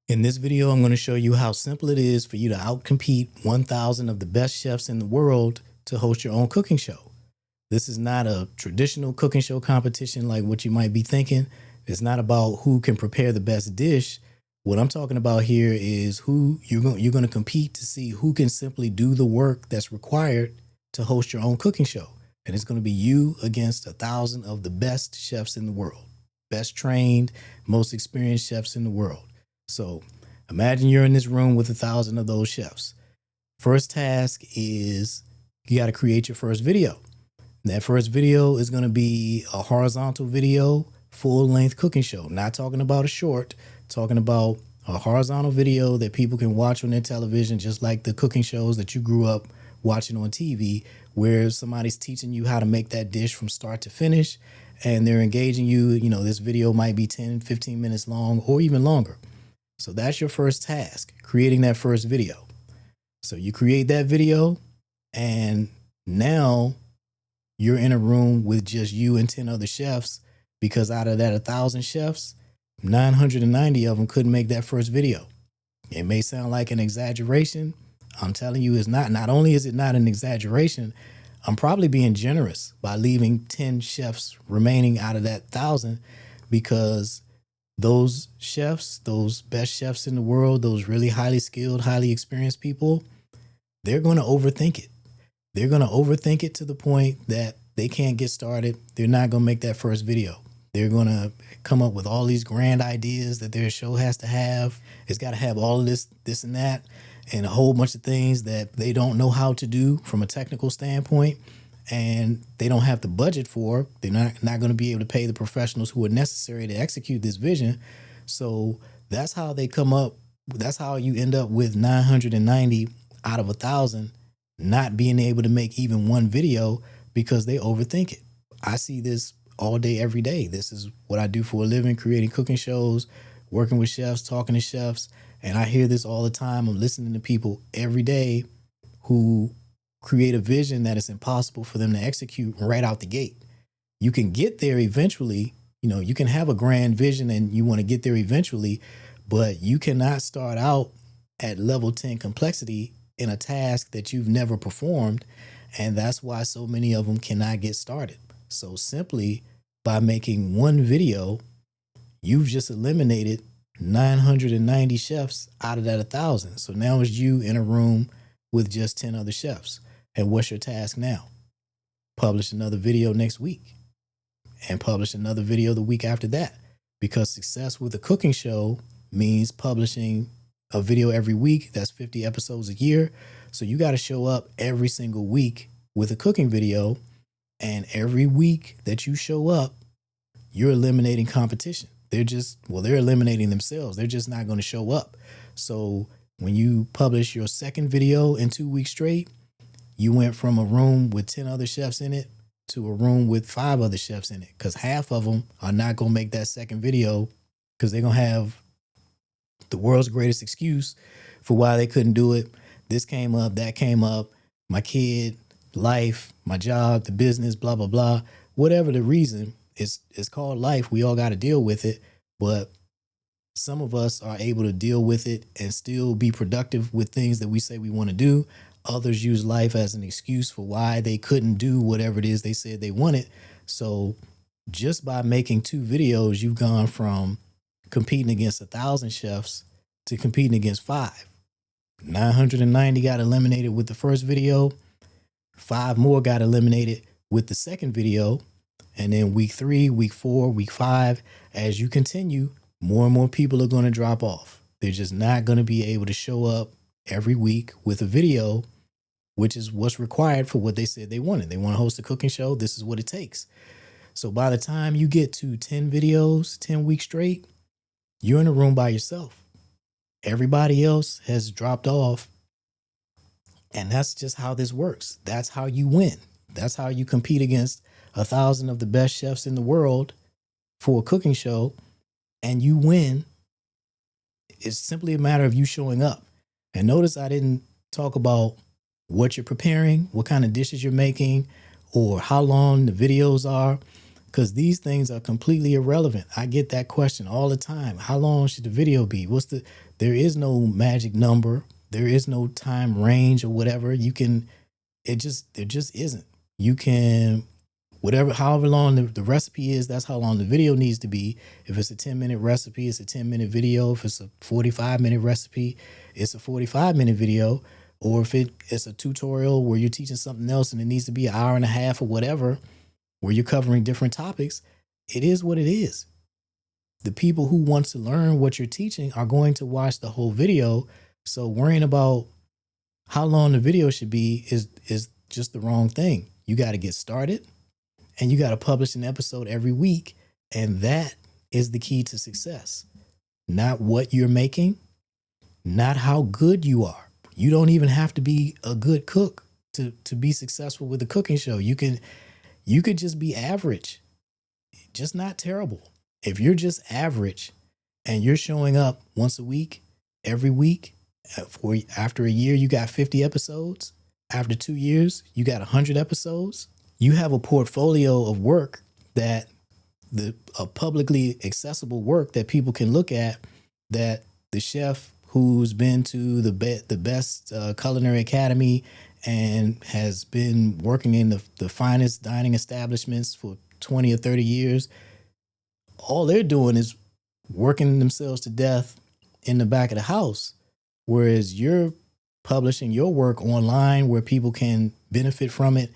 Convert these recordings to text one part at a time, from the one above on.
In this video, I'm going to show you how simple it is for you to outcompete 1,000 of the best chefs in the world to host your own cooking show. This is not a traditional cooking show competition like what you might be thinking. It's not about who can prepare the best dish. What I'm talking about here is who you're going to compete to see who can simply do the work that's required to host your own cooking show. And it's going to be you against 1,000 of the best chefs in the world, best trained, most experienced chefs in the world. So imagine you're in this room with 1,000 of those chefs. First task is you got to create your first video. That first video is going to be a horizontal video, full-length cooking show. Not talking about a short, talking about a horizontal video that people can watch on their television, just like the cooking shows that you grew up watching on TV, where somebody's teaching you how to make that dish from start to finish, and they're engaging you. You know, this video might be 10, 15 minutes long or even longer. So that's your first task, creating that first video. So you create that video, and now you're in a room with just you and 10 other chefs, because out of that 1,000 chefs, 990 of them couldn't make that first video. It may sound like an exaggeration. I'm telling you, it's not. Not only is it not an exaggeration, I'm probably being generous by leaving 10 chefs remaining out of that 1,000, because those chefs, those best chefs in the world, those really highly skilled, highly experienced people, they're going to overthink it. They're going to overthink it to the point that they can't get started. They're not going to make that first video. They're going to come up with all these grand ideas that their show has to have. It's got to have all of this and that, and a whole bunch of things that they don't know how to do from a technical standpoint, and they don't have the budget for. They're not going to be able to pay the professionals who are necessary to execute this vision. So that's how they come up. That's how you end up with 990 out of 1,000 not being able to make even one video because they overthink it. I see this all day, every day. This is what I do for a living, creating cooking shows, working with chefs, talking to chefs. And I hear this all the time. I'm listening to people every day who create a vision that is impossible for them to execute right out the gate. You can get there eventually. You know, you can have a grand vision and you want to get there eventually, but you cannot start out at level 10 complexity in a task that you've never performed. And that's why so many of them cannot get started. So simply by making one video, you've just eliminated 990 chefs out of that 1,000. So now it's you in a room with just 10 other chefs. And what's your task now? Publish another video next week and publish another video the week after that, because success with a cooking show means publishing a video every week. That's 50 episodes a year. So you got to show up every single week with a cooking video. And every week that you show up, you're eliminating competition. They're eliminating themselves. They're just not going to show up. So when you publish your second video in 2 weeks straight, you went from a room with 10 other chefs in it to a room with 5 other chefs in it, because half of them are not going to make that second video because they're going to have the world's greatest excuse for why they couldn't do it. This came up, that came up, my kid, life, my job, the business, blah, blah, blah. Whatever the reason, it's called life. We all got to deal with it. But some of us are able to deal with it and still be productive with things that we say we want to do. Others use life as an excuse for why they couldn't do whatever it is they said they wanted. So just by making 2 videos, you've gone from competing against 1,000 chefs to competing against 5. 990 got eliminated with the first video. 5 more got eliminated with the second video. And then week 3, week 4, week 5, as you continue, more and more people are going to drop off. They're just not going to be able to show up every week with a video, which is what's required for what they said they wanted. They want to host a cooking show. This is what it takes. So by the time you get to 10 videos, 10 weeks straight, you're in a room by yourself. Everybody else has dropped off. And that's just how this works. That's how you win. That's how you compete against 1,000 of the best chefs in the world for a cooking show, and you win. It's simply a matter of you showing up. And notice I didn't talk about what you're preparing, what kind of dishes you're making, or how long the videos are, because these things are completely irrelevant. I get that question all the time. How long should the video be? There is no magic number. There is no time range or whatever. There just isn't. You can, however long the recipe is, that's how long the video needs to be. If it's a 10-minute recipe, it's a 10-minute video. If it's a 45-minute recipe, it's a 45-minute video. Or if it's a tutorial where you're teaching something else and it needs to be an hour and a half or whatever, where you're covering different topics, it is what it is. The people who want to learn what you're teaching are going to watch the whole video. So worrying about how long the video should be is just the wrong thing. You got to get started and you got to publish an episode every week. And that is the key to success. Not what you're making, not how good you are. You don't even have to be a good cook to be successful with a cooking show. You could just be average, just not terrible. If you're just average and you're showing up once a week, every week, after a year, you got 50 episodes. After 2 years, you got 100 episodes. You have a portfolio of work a publicly accessible work that people can look at, that the chef who's been to the best culinary academy and has been working in the finest dining establishments for 20 or 30 years, all they're doing is working themselves to death in the back of the house. Whereas you're publishing your work online where people can benefit from it.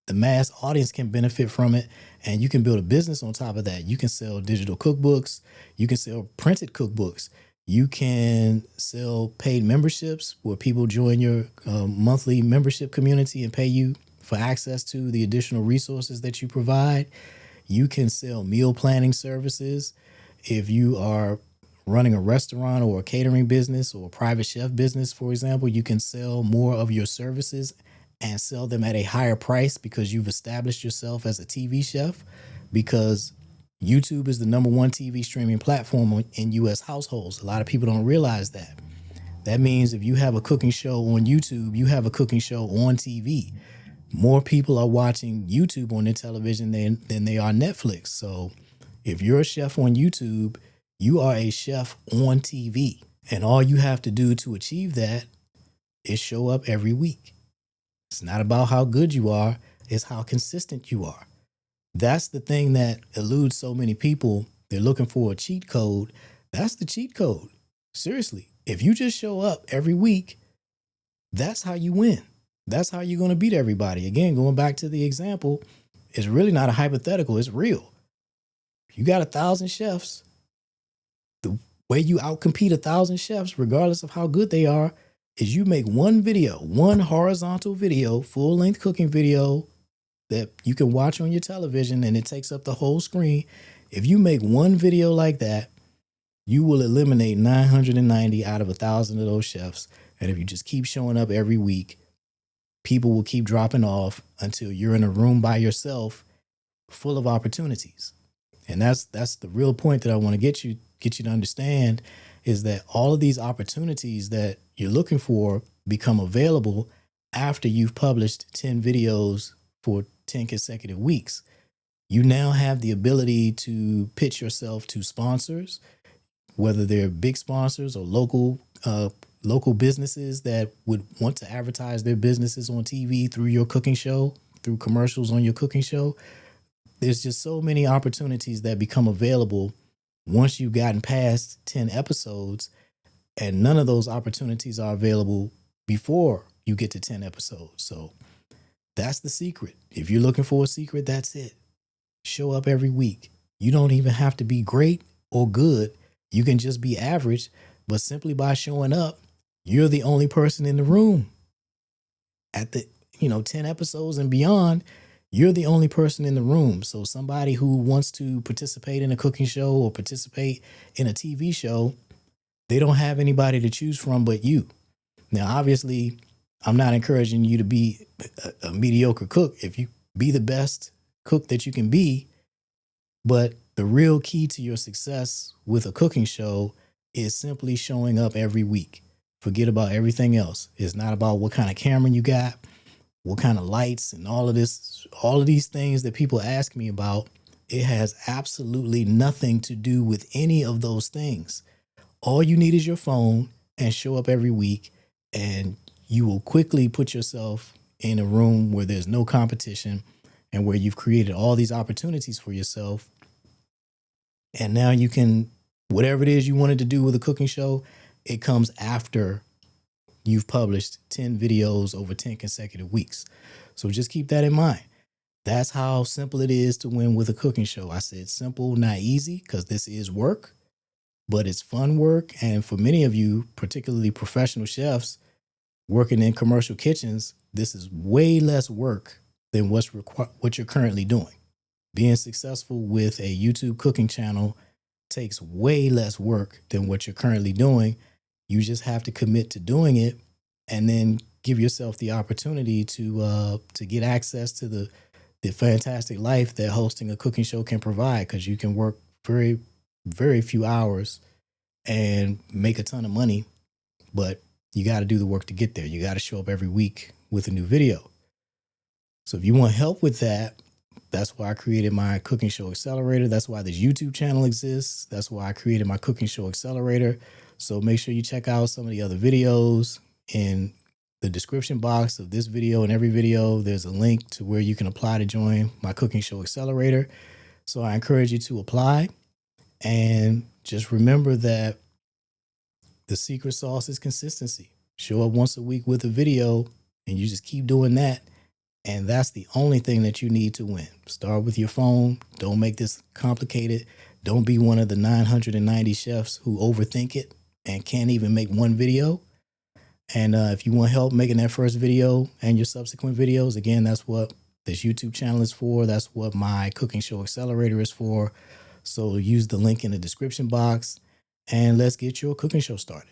The mass audience can benefit from it, and you can build a business on top of that. You can sell digital cookbooks. You can sell printed cookbooks. You can sell paid memberships where people join your monthly membership community and pay you for access to the additional resources that you provide. You can sell meal planning services. If you are running a restaurant or a catering business or a private chef business, for example, you can sell more of your services and sell them at a higher price because you've established yourself as a TV chef, because YouTube is the number one TV streaming platform in U.S. households. A lot of people don't realize that. That means if you have a cooking show on YouTube, you have a cooking show on TV. More people are watching YouTube on their television than they are Netflix. So if you're a chef on YouTube, you are a chef on TV. And all you have to do to achieve that is show up every week. It's not about how good you are, it's how consistent you are. That's the thing that eludes so many people. They're looking for a cheat code. That's the cheat code. Seriously, if you just show up every week, that's how you win. That's how you're going to beat everybody. Again, going back to the example, it's really not a hypothetical. It's real. You got 1,000 chefs. The way you outcompete 1,000 chefs, regardless of how good they are, is you make one video, one horizontal video, full-length cooking video that you can watch on your television and it takes up the whole screen. If you make one video like that, you will eliminate 990 out of 1,000 of those chefs. And if you just keep showing up every week, people will keep dropping off until you're in a room by yourself full of opportunities. And that's the real point that I want to get you to understand, is that all of these opportunities that you're looking for become available after you've published 10 videos for 10 consecutive weeks. You now have the ability to pitch yourself to sponsors, whether they're big sponsors or local businesses that would want to advertise their businesses on TV through your cooking show, through commercials on your cooking show. There's just so many opportunities that become available once you've gotten past 10 episodes, and none of those opportunities are available before you get to 10 episodes. So that's the secret. If you're looking for a secret, that's it. Show up every week. You don't even have to be great or good. You can just be average, but simply by showing up, you're the only person in the room. At the 10 episodes and beyond, you're the only person in the room. So somebody who wants to participate in a cooking show or participate in a TV show, they don't have anybody to choose from but you. Now, obviously, I'm not encouraging you to be a mediocre cook. If you be the best cook that you can be, but the real key to your success with a cooking show is simply showing up every week. Forget about everything else. It's not about what kind of camera you got, what kind of lights and all of these things that people ask me about. It has absolutely nothing to do with any of those things. All you need is your phone and show up every week, and you will quickly put yourself in a room where there's no competition and where you've created all these opportunities for yourself. And now you can, whatever it is you wanted to do with a cooking show, it comes after you've published 10 videos over 10 consecutive weeks. So just keep that in mind. That's how simple it is to win with a cooking show. I said simple, not easy, because this is work, but it's fun work. And for many of you, particularly professional chefs working in commercial kitchens, this is way less work than what you're currently doing. Being successful with a YouTube cooking channel takes way less work than what you're currently doing. You just have to commit to doing it, and then give yourself the opportunity to get access to the fantastic life that hosting a cooking show can provide, because you can work very, very few hours and make a ton of money, but you got to do the work to get there. You got to show up every week with a new video. So if you want help with that, that's why I created my Cooking Show Accelerator. That's why this YouTube channel exists. That's why I created my Cooking Show Accelerator. So make sure you check out some of the other videos. In the description box of this video and every video, there's a link to where you can apply to join my Cooking Show Accelerator. So I encourage you to apply. And just remember that the secret sauce is consistency. Show up once a week with a video, and you just keep doing that. And that's the only thing that you need to win. Start with your phone. Don't make this complicated. Don't be one of the 990 chefs who overthink it and can't even make one video. And if you want help making that first video and your subsequent videos, again, that's what this YouTube channel is for. That's what my Cooking Show Accelerator is for. So use the link in the description box, and let's get your cooking show started.